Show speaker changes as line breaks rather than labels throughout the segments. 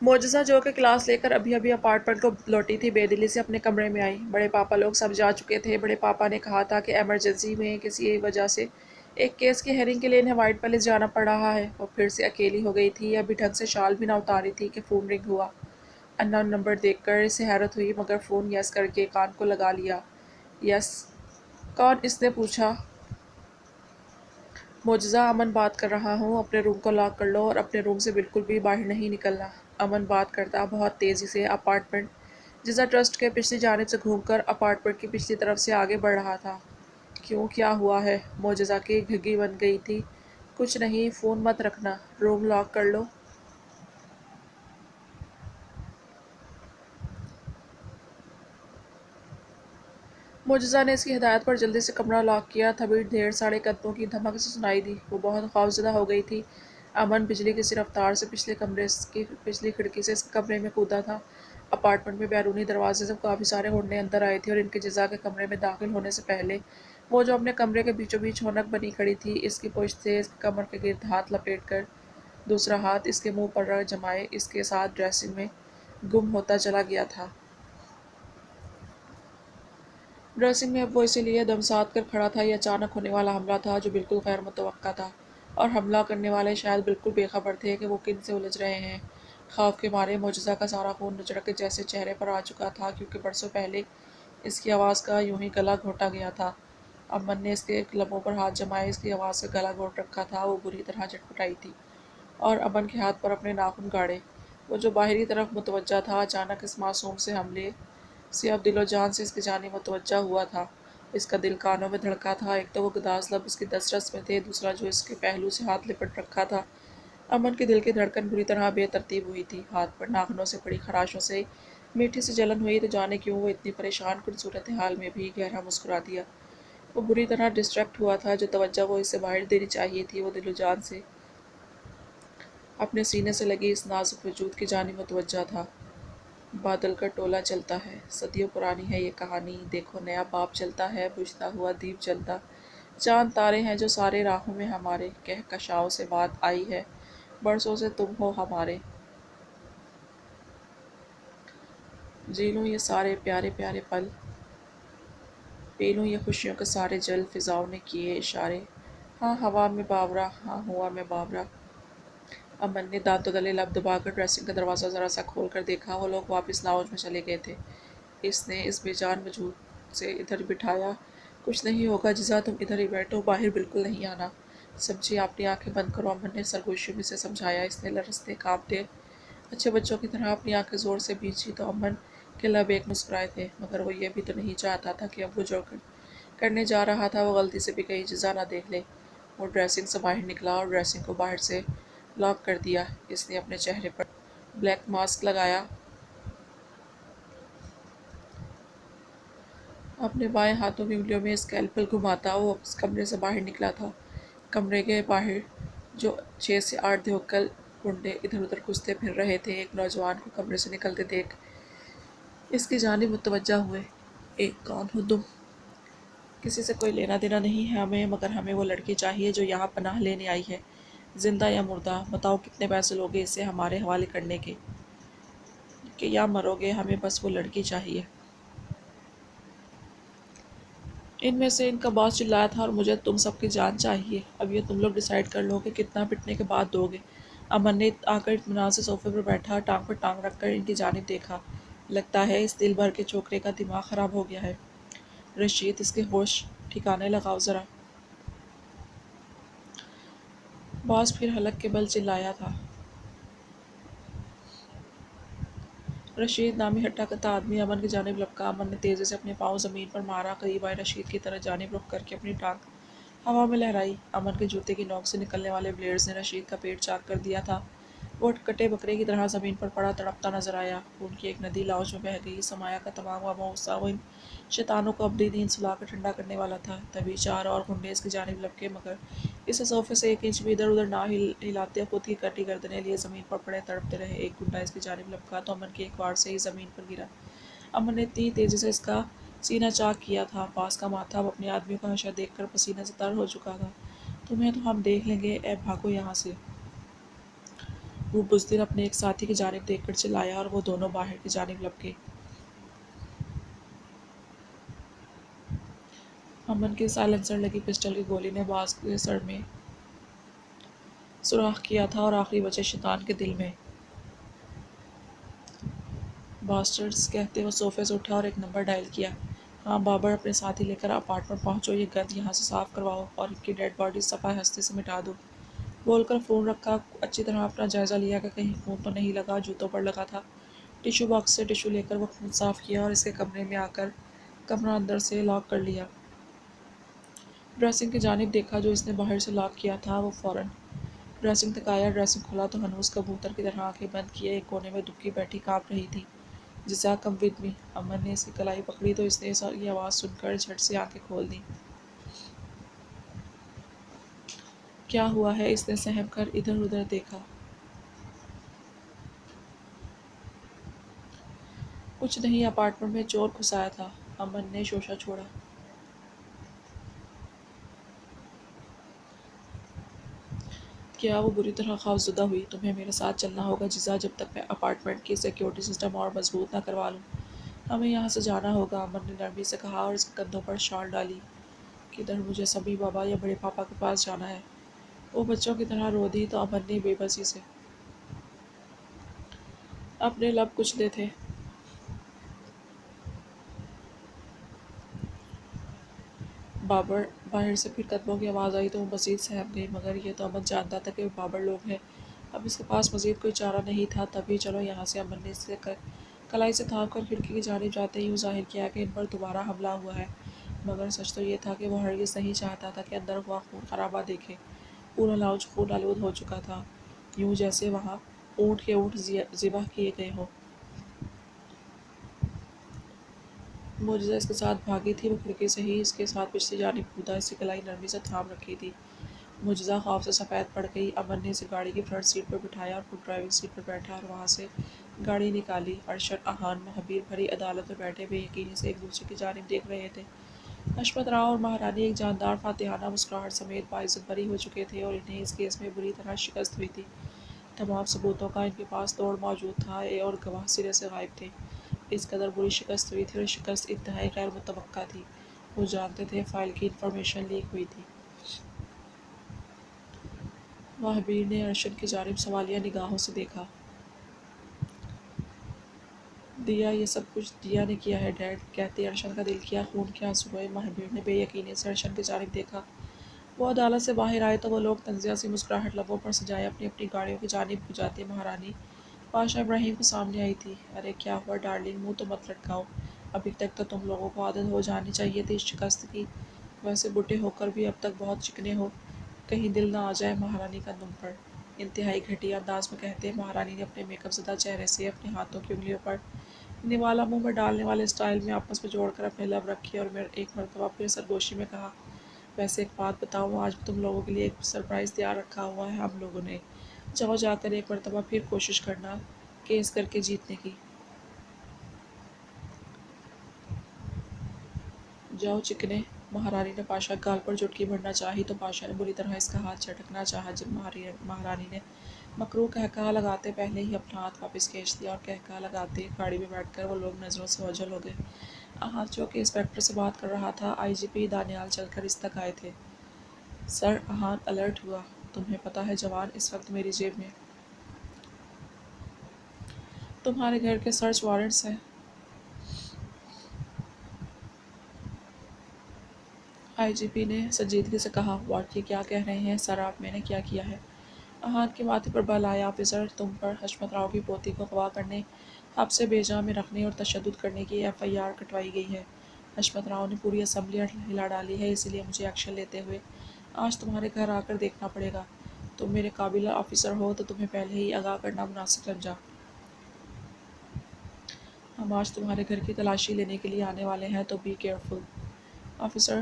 मोज़ज़ा जो कि क्लास लेकर अभी अभी अपार्टमेंट को लौटी थी, बेदिली से अपने कमरे में आई। बड़े पापा लोग सब जा चुके थे। बड़े पापा ने कहा था कि इमरजेंसी में किसी वजह से एक केस की हेयरिंग के लिए इन्हें वाइट पैलेस जाना पड़ रहा है। वो फिर से अकेली हो गई थी। अभी ढंग से शाल भी ना उतारी थी कि फ़ोन रिंग हुआ। अननोन नंबर देखकर इसे हैरत हुई, मगर फ़ोन यस करके कान को लगा लिया। यस। कौन? इसने पूछा। मोज़ज़ा, अमन बात कर रहा हूँ। अपने रूम को लॉक कर लो और अपने रूम से बिल्कुल भी बाहर नहीं निकलना। अमन बात करता बहुत तेज़ी से अपार्टमेंट जिज़ा ट्रस्ट के पिछली जानिब से घूमकर अपार्टमेंट की पिछली तरफ से आगे बढ़ रहा था। क्यों, क्या हुआ है? मोज़ज़ा की घिघी बन गई थी। कुछ नहीं, फ़ोन मत रखना, रूम लॉक कर लो। मोज़ज़ा ने इसकी हिदायत पर जल्दी से कमरा लॉक किया। तभी ढेर सारे कदमों की धमक से सुनाई दी। वो बहुत खौफज़दा हो गई थी। अमन बिजली की सी रफ्तार से पिछले कमरे की पिछली खिड़की से इस कमरे में कूदा था। अपार्टमेंट में बैरूनी दरवाजे से काफ़ी सारे होड़ने अंदर आए थे और इनके जिज़ा के कमरे में दाखिल होने से पहले वो जो अपने कमरे के बीचों बीच होनक बनी खड़ी थी, इसकी पुश्त से इसके कमर के गिर्द हाथ लपेट कर दूसरा हाथ इसके मुंह पर जमाए इसके साथ ड्रेसिंग में गुम होता चला गया था। ड्रेसिंग में अब वो इसीलिए दम साध कर खड़ा था। यह अचानक होने वाला हमला था जो बिल्कुल गैर मुतवक्का था, और हमला करने वाले शायद बिल्कुल बेखबर थे कि वो किन से उलझ रहे हैं। खौफ के मारे मोज़ज़ा का सारा खून नचड़ के जैसे चेहरे पर आ चुका था, क्योंकि बरसों पहले इसकी आवाज़ का यूं ही गला घोटा गया था। अमन ने इसके लबों पर हाथ जमाए इसकी आवाज़ से गला घोट रखा था। वो बुरी तरह चटपटाई थी और अमन के हाथ पर अपने नाखून गाड़े। वो जो बाहरी तरफ मुतवज्जा था, अचानक इस मासूम से हमले से अब दिलो जान से इसकी जानिब मुतवज्जा हुआ था। इसका दिल कानों में धड़का था। एक तो वो गदास लब इसकी दस्तरस में थे, दूसरा जो इसके पहलू से हाथ लिपट रखा था। अमन के दिल की धड़कन बुरी तरह बेतरतीब हुई थी। हाथ पर नाखूनों से पड़ी खराशों से मीठी सी जलन हुई, तो जाने क्यों वो इतनी परेशान कुन सूरत हाल में भी गहरा मुस्कुरा दिया। वो बुरी तरह डिस्ट्रैक्ट हुआ था। जो तवज्जो वो इससे बाहर देनी चाहिए थी, वो दिलो जान से अपने सीने से लगी इस नाजुक वजूद की जानिब मुतवज्जा था। बादल का टोला चलता है, सदियों पुरानी है ये कहानी। देखो नया बाप चलता है, बुझता हुआ दीप जलता। चांद तारे हैं जो सारे राहों में हमारे, कहकशाओं से बात आई है, बरसों से तुम हो हमारे। जी लूँ ये सारे प्यारे प्यारे पल, पी लूँ ये खुशियों के सारे जल। फिजाओं ने किए इशारे, हाँ हवा में बावरा, हाँ हुआ मैं बावरा। अमन ने दांतों तले लब दबाकर ड्रेसिंग का दरवाज़ा ज़रा सा खोल कर देखा। वो लोग वापस लाउंज में चले गए थे। इसने इस बेजान वजूद से इधर बिठाया। कुछ नहीं होगा जिज़ा, तुम इधर ही बैठो, बाहर बिल्कुल नहीं आना। समझी, अपनी आंखें बंद करो, अमन ने सरगोशी में से समझाया। इसने लरसते कांपते अच्छे बच्चों की तरह अपनी आंखें ज़ोर से भींची तो अमन के लब एक मुस्कुराए थे, मगर वो ये भी तो नहीं चाहता था कि अब वो जो करने जा रहा था वो गलती से भी कहीं जिज़ा ना देख ले। वो ड्रेसिंग से बाहर निकला और ड्रेसिंग को बाहर से लॉक कर दिया। इसने अपने चेहरे पर ब्लैक मास्क लगाया। अपने बाएं हाथों की उंगलियों में स्कैल्पल घुमाता वो उस कमरे से बाहर निकला था। कमरे के बाहर जो 6 से 8 देवकल गुंडे इधर उधर घुसते फिर रहे थे, एक नौजवान को कमरे से निकलते देख इसकी जानिब मुतवज्जा हुए। एक कौन हो तुम? किसी से कोई लेना देना नहीं है हमें, मगर हमें वो लड़की चाहिए जो यहाँ पनाह लेने आई है, जिंदा या मुर्दा। बताओ कितने पैसे लोगे इसे हमारे हवाले करने के, कि या मरोगे? हमें बस वो लड़की चाहिए। इनमें से इनका बॉस चिल्लाया था, और मुझे तुम सबकी जान चाहिए। अब ये तुम लोग डिसाइड कर लो कि कितना पिटने के बाद दोगे। अमन ने आकर इत्मीनान से सोफे पर बैठा, टांग पर टांग रखकर इनकी जानिब देखा। लगता है इस दिल भर के छोकरे का दिमाग ख़राब हो गया है। रशीद, इसके होश ठिकाने लगाओ ज़रा। बॉस फिर हलक के बल चिल्लाया था। रशीद नामी हट्टा कट्टा आदमी अमन की जानिब लपका। अमन ने तेज़ी से अपने पाँव ज़मीन पर मारा। करीब आए रशीद की तरफ जानिब रुख करके अपनी टांग हवा में लहराई। अमन के जूते की नोक से निकलने वाले ब्लेड्स ने रशीद का पेट चाक कर दिया था। वो कटे बकरे की तरह ज़मीन पर पड़ा तड़पता नजर आया। खून की एक नदी लाउंज में बह गई। समाया का तमाम हुआ मौसा वो इन शैतानों को अपनी नींद सुलाकर ठंडा करने वाला था। तभी 4 और गुंडे इसकी जानिब लपके, मगर इसे सोफे से 1 इंच भी इधर उधर ना हिलाते खुद की कटी गर्दनें लिए ज़मीन पर पड़े तड़पते रहे। एक गुंडा इसकी जानिब लपका तो अमन की एक वार से ही ज़मीन पर गिरा। अमन ने इतनी तेज़ी से इसका सीना चाक किया था, पास का माथा अब अपने आदमियों का नशा देखकर पसीने से तर हो चुका था। तुम्हें तो हम देख लेंगे, ऐ भागो यहाँ से। وہ بزدل اپنے ایک ساتھی کی جانب دیکھ کر چلایا اور وہ دونوں باہر کی جانب لپکے۔ امن کے سائلنسر لگی پسٹل کی گولی نے باز کے سر میں سوراخ کیا تھا اور آخری بچے شیطان کے دل میں۔ باسٹرڈز کہتے وہ صوفے سے اٹھا اور ایک نمبر ڈائل کیا۔ ہاں بابر، اپنے ساتھی لے کر اپارٹمنٹ پہنچو، یہ گند یہاں سے صاف کرواؤ اور ان کی ڈیڈ باڈی صفحہ ہستی سے مٹا دو۔ بول کر فون رکھا، اچھی طرح اپنا جائزہ لیا کہ کہیں خون تو نہیں لگا، جوتوں پر لگا تھا۔ ٹیشو باکس سے ٹیشو لے کر وہ خون صاف کیا اور اس کے کمرے میں آ کر کمرہ اندر سے لاک کر لیا۔ ڈریسنگ کی جانب دیکھا جو اس نے باہر سے لاک کیا تھا، وہ فوراً ڈریسنگ تک آیا۔ ڈریسنگ کھولا تو ہنوز کبوتر کی طرح آنکھیں بند کیے ایک کونے میں دبکی بیٹھی کانپ رہی تھی۔ جزا کم ود می۔ امن نے اس کی کلائی پکڑی تو اس نے یہ آواز سن کر جھٹ سے آنکھیں کھول دیں۔ کیا ہوا ہے؟ اس نے سہم کر ادھر ادھر دیکھا۔ کچھ نہیں، اپارٹمنٹ میں چور گھس آیا تھا۔ امن نے شوشہ چھوڑا۔ کیا وہ بری طرح خوفزدہ ہوئی؟ تمہیں میرے ساتھ چلنا ہوگا جزا، جب تک میں اپارٹمنٹ کی سیکیورٹی سسٹم اور مضبوط نہ کروا لوں۔ ہمیں یہاں سے جانا ہوگا، امن نے نرمی سے کہا اور اس کے کندھوں پر شال ڈالی۔ کدھر؟ مجھے سبھی بابا یا بڑے پاپا کے پاس جانا ہے۔ وہ بچوں کی طرح رو دی تو امن نے بے بسی سے اپنے لب کچلے تھے۔ بابر! باہر سے پھر قدموں کی آواز آئی تو وہ مزید سہم گئی، مگر یہ تو امن جانتا تھا کہ وہ بابر لوگ ہیں۔ اب اس کے پاس مزید کوئی چارہ نہیں تھا، تبھی چلو یہاں سے۔ امن نے اسے کلائی سے تھام کر کھڑکی کی جانب جاتے ہی ظاہر کیا کہ ان پر دوبارہ حملہ ہوا ہے، مگر سچ تو یہ تھا کہ وہ ہرگز نہیں چاہتا تھا کہ اندر ہوا خون خرابہ دیکھے۔ پورا لاؤنج خون آلود ہو چکا تھا، یوں جیسے وہاں اونٹ کے اونٹ ذبح کیے گئے ہوں۔ معجزہ اس کے ساتھ بھاگی تھی، وہ کھڑکی سے ہی اس کے ساتھ پچھلی جانب کودا، اس کی کلائی نرمی سے تھام رکھی تھی۔ معجزہ خوف سے سفید پڑ گئی۔ امن نے اسے گاڑی کی فرنٹ سیٹ پر بٹھایا اور خود ڈرائیونگ سیٹ پر بیٹھا اور وہاں سے گاڑی نکالی۔ ارشد، آہان، مہابیر بھری عدالت میں بیٹھے بے یقینی سے ایک دوسرے کی جانب دیکھ رہے تھے۔ حشمت راؤ اور مہارانی ایک جاندار فاتحانہ مسکراہٹ سمیت باعزت بری ہو چکے تھے اور انہیں اس کیس میں بری طرح شکست ہوئی تھی۔ تمام ثبوتوں کا ان کے پاس توڑ موجود تھا اور گواہ سرے سے غائب تھے۔ اس قدر بری شکست ہوئی تھی اور شکست انتہائی غیر متوقع تھی۔ وہ جانتے تھے فائل کی انفارمیشن لیک ہوئی تھی۔ مہابیر نے ارشد کی جانب سوالیہ نگاہوں سے دیکھا۔ دیا، یہ سب کچھ دیا نے کیا ہے ڈیڈ؟ کہتے ارشد کا دل کیا خون کے آنسو ہوئے۔ مہابیر نے بے یقینی سے ارشد کی جانب دیکھا۔ وہ عدالت سے باہر آئے تو وہ لوگ طنزیہ سی مسکراہٹ لبوں پر سجائے اپنی اپنی گاڑیوں کی جانب جاتے۔ مہارانی پاشا ابراہیم کو سامنے آئی تھی۔ ارے کیا ہوا ڈارلنگ، منہ تو مت لٹکاؤ، ابھی تک تو تم لوگوں کو عادت ہو جانی چاہیے تھی اس شکست کی، ویسے بوڑھے ہو کر بھی اب تک بہت چکنے ہو، کہیں دل نہ آ جائے مہارانی کا تم پر، انتہائی گھٹیا انداز میں کہتے مہارانی نے اپنے میک اپ زدہ چہرے سے اپنے ہاتھوں کی انگلیوں پر نوالا منہ میں ڈالنے والے سٹائل میں آپس میں جوڑ کر اپنے لب رکھے اور ایک مرتبہ پھر سرگوشی میں کہا، ویسے ایک بات بتاؤں، آج تم لوگوں کے لیے ایک سرپرائز تیار رکھا ہوا ہے ہم لوگوں نے، جاؤ جا کر ایک مرتبہ پھر کوشش کرنا کیس کر کے جیتنے کی۔ جاؤ چکنے۔ مہارانی نے پاشا کے گال پر چٹکی بھرنا چاہی تو پاشا نے بری طرح اس کا ہاتھ جھٹکنا چاہا۔ جب مہارانی نے مکروہ قہقہہ لگاتے پہلے ہی اپنا ہاتھ واپس کھینچ لیا اور قہقہہ لگاتے گاڑی میں بیٹھ کر وہ لوگ نظروں سے اوجھل ہو گئے۔ آہان جو کہ انسپکٹر سے بات کر رہا تھا، آئی جی پی دانیال چل کر اس تک آئے تھے۔ سر، آہان الرٹ ہوا۔ تمہیں پتہ ہے جوان، اس وقت میری جیب میں تمہارے گھر کے سرچ وارنٹس ہیں۔ آئی جی پی نے سنجیدگی سے کہا، واٹ، یہ کیا کہہ رہے ہیں سر آپ؟ میں نے کیا کیا ہے؟ آہان کے ماتھے پر بل آیا، آفیسر، تم پر حشمت راؤ کی پوتی کو اغوا کرنے، حبس بے جا میں رکھنے اور تشدد کرنے کی ایف آئی آر کٹوائی گئی ہے۔ حشمت راؤ نے پوری اسمبلی ہلا ڈالی ہے، اسی لیے مجھے ایکشن لیتے ہوئے آج تمہارے گھر آ کر دیکھنا پڑے گا۔ تم میرے قابل آفیسر ہو تو تمہیں پہلے ہی آگاہ کرنا مناسب سمجھا۔ ہم آج تمہارے گھر کی تلاشی لینے کے لیے آنے والے ہیں، تو بی کیئرفل۔ آفیسر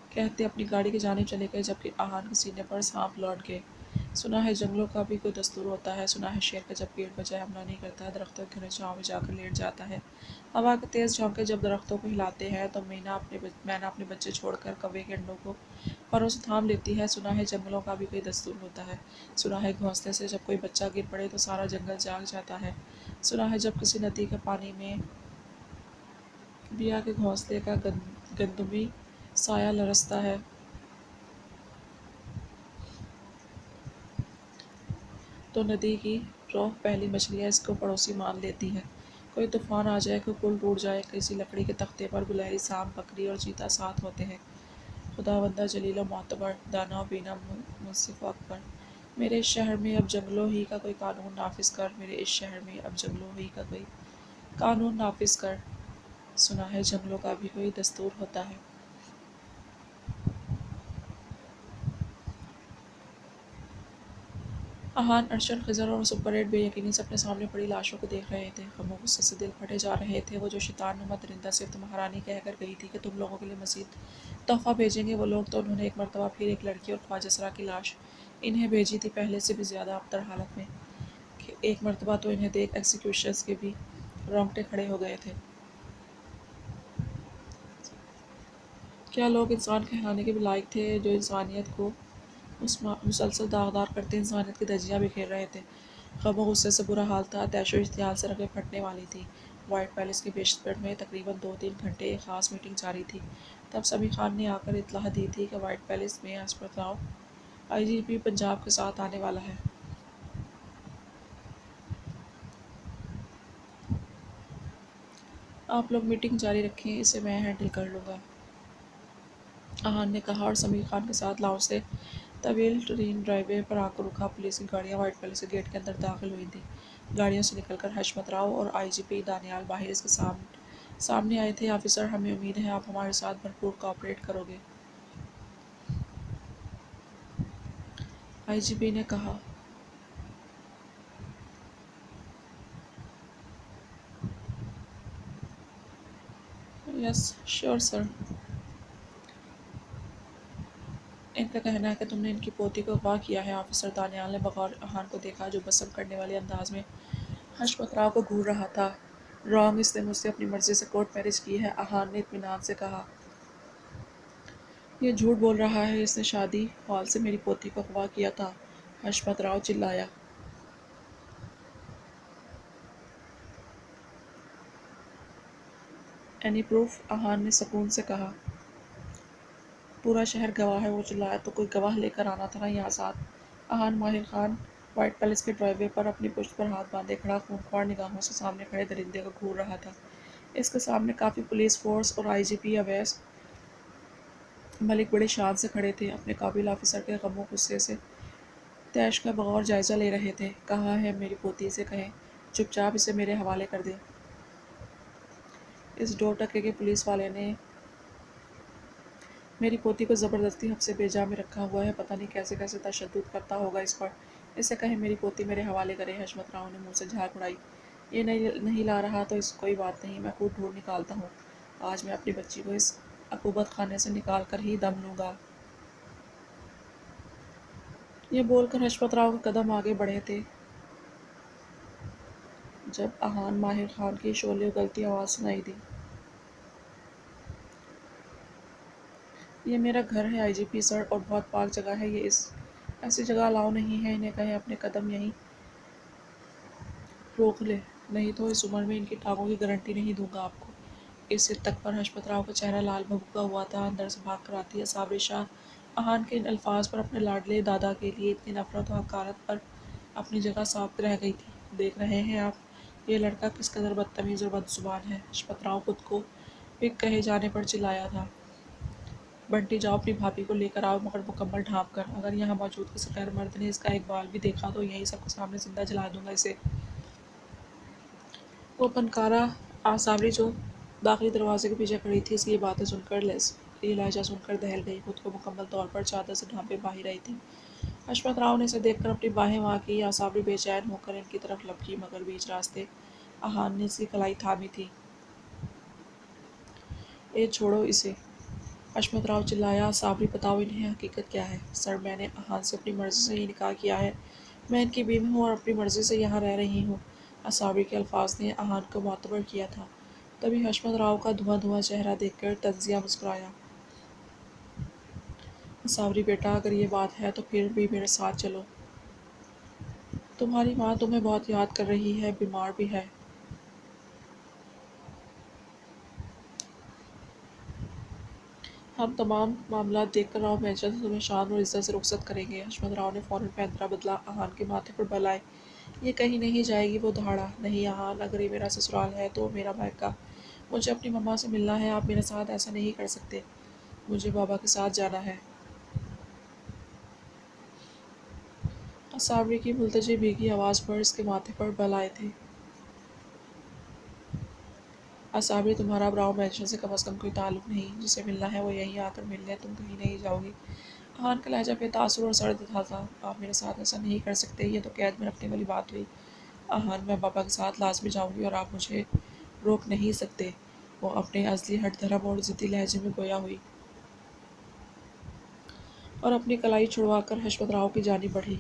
کہتے اپنی گاڑی کی جانب چلے گئے، جبکہ آہان کے سینے پر سانپ لوٹ گئے۔ सुना है जंगलों का भी कोई दस्तूर होता है। सुना है शेर का जब पेड़ पर जाए हमला नहीं करता, दरख्तों के घने छांव में जाकर लेट जाता है। हवा के तेज झोंके जब दरख्तों को हिलाते हैं तो मैना अपने बच्चे छोड़कर कौवे के अंडों को परों से थाम लेती है। सुना है जंगलों का भी कोई दस्तूर होता है। सुना है घोंसले से जब कोई बच्चा गिर पड़े तो सारा जंगल जाग जाता है। सुना है जब किसी नदी के पानी में बिया के घोंसले का गंदमी साया लरसता है तो नदी की रोह पहली मछलियाँ इसको पड़ोसी मान लेती है। कोई तूफान आ जाए, कोई पुल टूट जाए, किसी लकड़ी के तख्ते पर गुलहरी सांप बकरी और चीता साथ होते हैं। खुदावंदा जलील मोतबर दाना बीना मुंसिफ अकबर, मेरे इस शहर में अब जंगलों ही का कोई कानून नाफिज कर, मेरे इस शहर में अब जंगलों ही का कोई कानून नाफिज कर। सुना है जंगलों का भी कोई दस्तूर होता है। आहान, अरशद, खिज़र और सुपर एट बेयकीनी से अपने सामने पड़ी लाशों को देख रहे थे। गमो गुस्से से दिल फटे जा रहे थे। वो जो शैतान नुमा दरिंदा सिर्फ महारानी कहकर गई थी कि तुम लोगों के लिए मज़ीद तोहफ़ा भेजेंगे, वो लोग तो उन्होंने एक मरतबा फिर एक लड़की और ख्वाजसरा की लाश इन्हें भेजी थी, पहले से भी ज़्यादा अबतर हालत में। एक मरतबा तो इन्हें देख एग्जीक्यूशंस के भी रोंगटे खड़े हो गए थे। क्या लोग इंसान कहलाने के भी लायक थे, जो इंसानियत को मुसलसल दागदार करते इंसानियत की धज्जियाँ बिखेर रहे थे। ग़म गुस्से से बुरा हाल था, तैशो इश्तियाल से रगें फटने वाली थी। वाइट पैलेस के बेशतर में तकरीबन 2-3 घंटे एक ख़ास मीटिंग जारी थी। तब समी खान ने आकर इत्तला दी थी कि वाइट पैलेस में हशमत राव IGP पंजाब के साथ आने वाला है। आप लोग मीटिंग जारी रखें, इसे मैं हैंडल कर लूँगा, आहान ने कहा और समीर खान के साथ लाहौर से तवील ट्रेन ड्राइवे पर आकर रुका। पुलिस की गाड़ियाँ वाइट पैलेस के गेट के अंदर दाखिल हुई थीं। गाड़ियों से निकलकर हशमत राव और IGP दानियाल बाहिर इसके सामने आए थे। ऑफिसर, हमें उम्मीद है आप हमारे साथ भरपूर कोऑपरेट करोगे, IGP ने कहा। Yes sure sir. इनका कहना है कि तुमने इनकी पोती को अगवा किया है। ऑफिसर दानियाल ने बगौर आहान को देखा, जो बसम करने वाले अंदाज में हशमत राव को घूर रहा था। रॉन्ग, इसने मुझसे अपनी मर्जी से कोर्ट मैरिज की है, आहान ने इत्मीनान से कहा। ये झूठ बोल रहा है, इसने शादी हॉल से मेरी पोती को अगवा किया था, हशमत राव चिल्लाया। एनी प्रूफ, आहान ने सुकून से कहा। पूरा शहर गवाह है, वो चिल्लाया। तो कोई गवाह लेकर आना था ना यहाँ साथ। आहान माहिर खान वाइट पैलेस के ड्राइवे पर अपनी पुश्त पर हाथ बांधे खड़ा खूंखार निगाहों से सामने खड़े दरिंदे को घूर रहा था। इसके सामने काफ़ी पुलिस फोर्स और IGP अवैस मलिक बड़े शान से खड़े थे, अपने काबिल ऑफिसर के गमों गुस्से से तैश का बगौर जायज़ा ले रहे थे। कहाँ है मेरी पोती, से कहें, चुपचाप इसे मेरे हवाले कर दें। इस डोर टके के पुलिस वाले ने मेरी पोती को ज़बरदस्ती हमसे बेजा में रखा हुआ है, पता नहीं कैसे कैसे तशद्दुद करता होगा इस पर। इसे कहे मेरी पोती मेरे हवाले करे। हशमत राव ने मुंह से झाग उड़ाई। ये नहीं ला रहा तो इस कोई बात नहीं, मैं खूब ढूंढ निकालता हूँ। आज मैं अपनी बच्ची को इस अकूबत खाने से निकाल कर ही दम लूँगा। ये बोलकर हशमत राव के कदम आगे बढ़े थे जब आहान माहिर खान की शोले उगलती आवाज़ सुनाई दी। ये मेरा घर है IGP सर, और बहुत पाक जगह है ये, इस ऐसी जगह अलाउ नहीं है। इन्हें कहें अपने कदम यहीं रोक ले, नहीं तो इस उम्र में इनकी टांगों की गारंटी नहीं दूंगा आपको। इस हद तक पर हशमत राव का चेहरा लाल भभूका हुआ था। अंदर से भाग कर आती साबरी शाह आहान के इन अल्फाज पर अपने लाडले दादा के लिए इतनी नफरत और हकारत पर अपनी जगह साबित रह गई थी। देख रहे हैं आप, ये लड़का किस कदर बदतमीज़ और बदजुबान है। हशमत राव खुद को पिक कहे जाने पर चिल्लाया था। बंटी, जाओ अपनी भाभी को लेकर आओ, मगर मुकम्मल ढांप कर। अगर यहाँ मौजूद किसी गैर मर्द ने इसका एक बाल भी देखा तो यही सबके सामने जिंदा जला दूंगा इसे। वो फनकारा आसावरी जो दाखिली दरवाजे के पीछे खड़ी थी, इसकी ये बातें सुनकर ये लहजा सुनकर दहल गई। खुद को मुकम्मल तौर पर चादर से ढांपे बाहर आई थी। हशमत राव ने इसे देखकर अपनी बाहें वहाँ की। आसावरी बेचैन होकर इनकी तरफ लपकी, मगर बीच रास्ते आहान ने इसकी कलाई थामी थी। ए छोड़ो इसे, हशमत राव चिल्लाया, साबरी बताओ इन्हें हकीकत क्या है। सर मैंने अहान से अपनी मर्ज़ी से ही निकाह किया है। मैं इनकी बीवी हूँ और अपनी मर्ज़ी से यहाँ रह रही हूँ। असाबरी के अल्फाज ने अहान को मातबर किया था। तभी हशमत राव का धुआं धुआं चेहरा देखकर तंजिया मुस्कुराया। असाबरी बेटा, अगर ये बात है तो फिर भी मेरे साथ चलो। तुम्हारी माँ तुम्हें बहुत याद कर रही है, बीमार भी है। हम तमाम मामला देखकर राव मैनेजर से तुम्हें शान और इज्जत से रुखसत करेंगे। हशमत राव ने फौरन पैंतरा बदला। अहान के माथे पर बल आए। ये कहीं नहीं जाएगी, वो दहाड़ा। नहीं अहान, अगर ये मेरा ससुराल है तो मेरा मायका। मुझे अपनी मम्मा से मिलना है, आप मेरे साथ ऐसा नहीं कर सकते। मुझे बाबा के साथ जाना है। असावरी की मुल्तजी भीगी आवाज़ पर इसके माथे पर बल आए थे। असावरी, तुम्हारा अब राव मैनेजर से कम कोई ताल्लुक नहीं। जिसे मिलना है वो यहीं आकर मिल ले, तुम कहीं नहीं जाओगी। अहान का लहजा बेतासुर और सर्द था। आप मेरे साथ ऐसा नहीं कर सकते, ये तो कैद में रखने वाली बात हुई। अहान, मैं बाबा के साथ लाजमी जाऊंगी और आप मुझे रोक नहीं सकते। वो अपने असली हट धर्म और ज़िद्दी लहजे में गोया हुई और अपनी कलाई छुड़वाकर हशमत राव की जानी बढ़ी।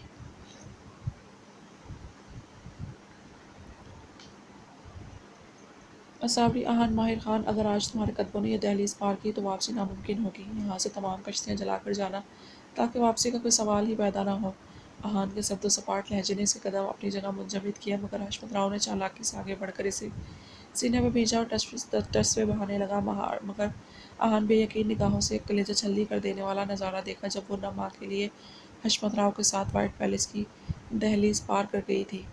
असावरी, अहान, माहिर खान, अगर आज तुम्हारे कदमों ने यह दहलीज पार की तो वापसी नामुमकिन होगी। यहाँ से तमाम कश्तियाँ जलाकर जाना ताकि वापसी का कोई सवाल ही पैदा ना हो। अहान के सब्दो सपाट लहजे ने इसे कदम अपनी जगह मुंजमद किया, मगर हशमत राव ने चालाकी से आगे बढ़कर इसे सीने में भींचा और टसवे बहाने लगा। मगर अहान बेयकीन निगाहों से एक कलेजा छल्ली कर देने वाला नज़ारा देखा जब वो न माँ के लिए हशमत राव के साथ वाइट पैलेस की दहलीज पार कर गई थी